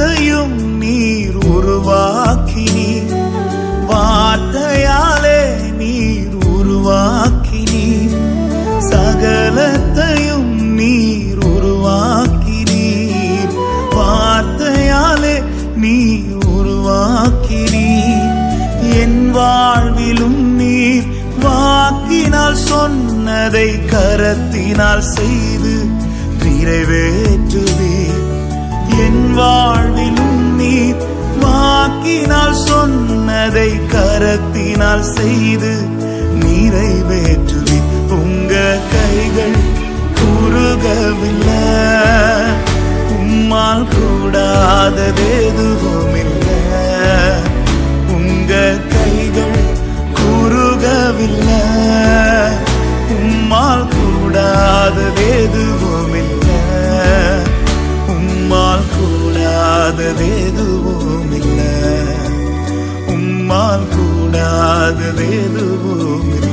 சகலத்தையும் நீர் உருவாக்கினீர், வார்த்தையாலே நீர் உருவாக்கினீர். சகலத்தையும் நீர் உருவாக்கினீர், வார்த்தையாலே நீர் உருவாக்கினீர். என் வாழ்விலும் நீர் வாக்கினால் சொன்னதை கரத்தினால் செய்து நிறைவேற்றுவீர். என் வாழ்விலும் நீர் வாக்கினால் சொன்னதை கரத்தினால் செய்து நிறைவேற்றுவீர். உங்க கைகள் குறுகவில்லை, உம்மால் கூடாததெதுவும் இல்லை. உங்க கைகள் குறுகவில்லை, உம்மால் கூடாததெதுவும் இல்லை. உம்மால் கூடாததெதுவும் இல்லை, உம்மால் கூடாததெதுவும் இல்லை.